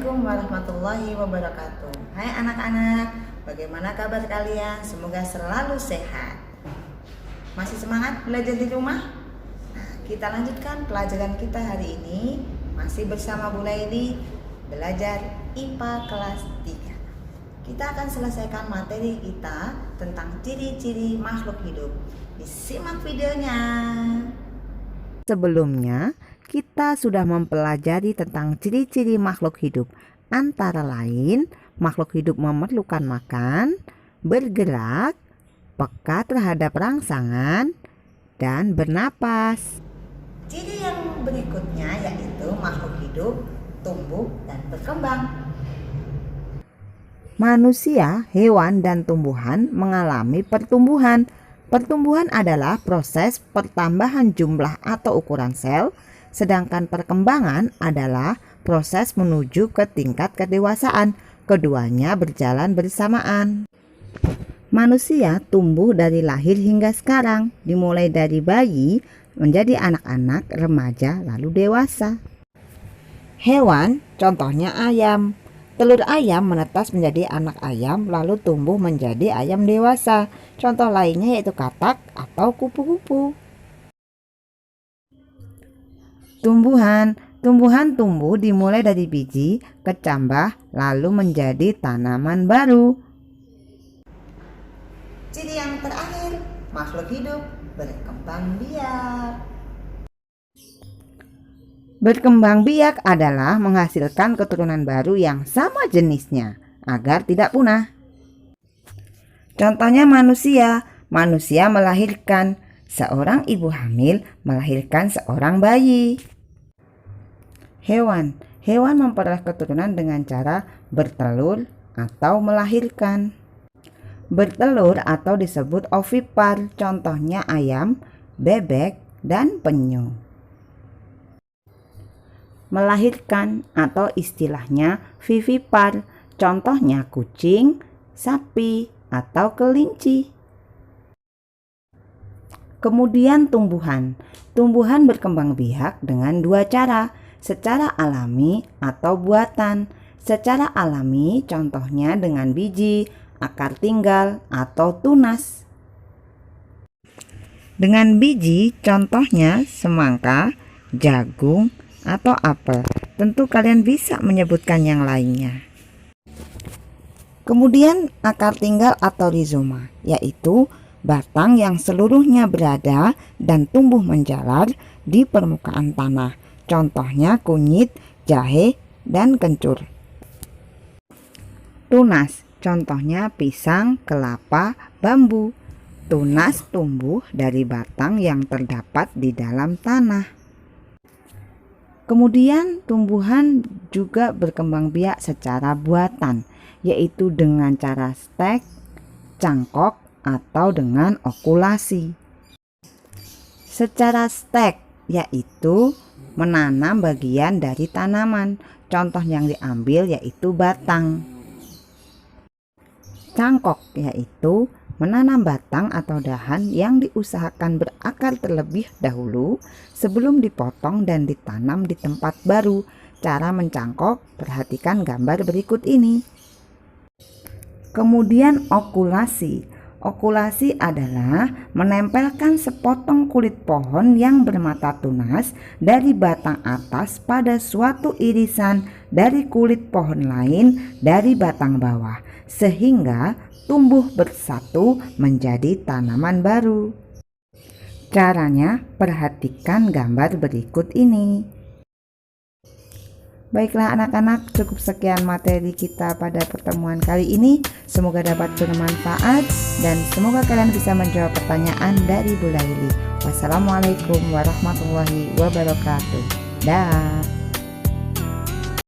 Assalamualaikum warahmatullahi wabarakatuh. Hai anak-anak, bagaimana kabar kalian? Semoga selalu sehat. Masih semangat belajar di rumah? Nah, kita lanjutkan pelajaran kita hari ini. Masih bersama Bu Laili, belajar IPA kelas 3. Kita akan selesaikan materi kita tentang ciri-ciri makhluk hidup. Disimak videonya. Sebelumnya, kita sudah mempelajari tentang ciri-ciri makhluk hidup. Antara lain, makhluk hidup memerlukan makan, bergerak, peka terhadap rangsangan, dan bernapas. Ciri yang berikutnya yaitu makhluk hidup tumbuh dan berkembang. Manusia, hewan, dan tumbuhan mengalami pertumbuhan. Pertumbuhan adalah proses pertambahan jumlah atau ukuran sel, sedangkan perkembangan adalah proses menuju ke tingkat kedewasaan. Keduanya berjalan bersamaan. Manusia tumbuh dari lahir hingga sekarang, dimulai dari bayi, menjadi anak-anak, remaja, lalu dewasa. Hewan, contohnya ayam. Telur ayam menetas menjadi anak ayam, lalu tumbuh menjadi ayam dewasa. Contoh lainnya yaitu katak atau kupu-kupu. Tumbuhan tumbuh dimulai dari biji, kecambah, lalu menjadi tanaman baru. Ciri yang terakhir, makhluk hidup berkembang biak. Berkembang biak adalah menghasilkan keturunan baru yang sama jenisnya agar tidak punah. Contohnya manusia melahirkan, seorang ibu hamil melahirkan seorang bayi. Hewan memperoleh keturunan dengan cara bertelur atau melahirkan. Bertelur atau disebut ovipar, contohnya ayam, bebek, dan penyu. Melahirkan atau istilahnya vivipar, contohnya kucing, sapi, atau kelinci. Kemudian tumbuhan berkembang biak dengan dua cara, secara alami atau buatan. Secara alami contohnya dengan biji, akar tinggal, atau tunas. Dengan biji contohnya semangka, jagung, atau apel. Tentu kalian bisa menyebutkan yang lainnya. Kemudian akar tinggal atau rizoma, yaitu batang yang seluruhnya berada dan tumbuh menjalar di permukaan tanah. Contohnya kunyit, jahe, dan kencur. Tunas, contohnya pisang, kelapa, bambu. Tunas tumbuh dari batang yang terdapat di dalam tanah. Kemudian tumbuhan juga berkembang biak secara buatan, yaitu dengan cara stek, cangkok, atau dengan okulasi. Secara stek yaitu menanam bagian dari tanaman, contoh yang diambil yaitu batang. Cangkok yaitu menanam batang atau dahan yang diusahakan berakar terlebih dahulu sebelum dipotong dan ditanam di tempat baru. Cara mencangkok, perhatikan gambar berikut ini. Kemudian okulasi. Okulasi adalah menempelkan sepotong kulit pohon yang bermata tunas dari batang atas pada suatu irisan dari kulit pohon lain dari batang bawah, sehingga tumbuh bersatu menjadi tanaman baru. Caranya, perhatikan gambar berikut ini. Baiklah anak-anak, cukup sekian materi kita pada pertemuan kali ini. Semoga dapat bermanfaat dan semoga kalian bisa menjawab pertanyaan dari Bu Laili. Wassalamualaikum warahmatullahi wabarakatuh. Dah.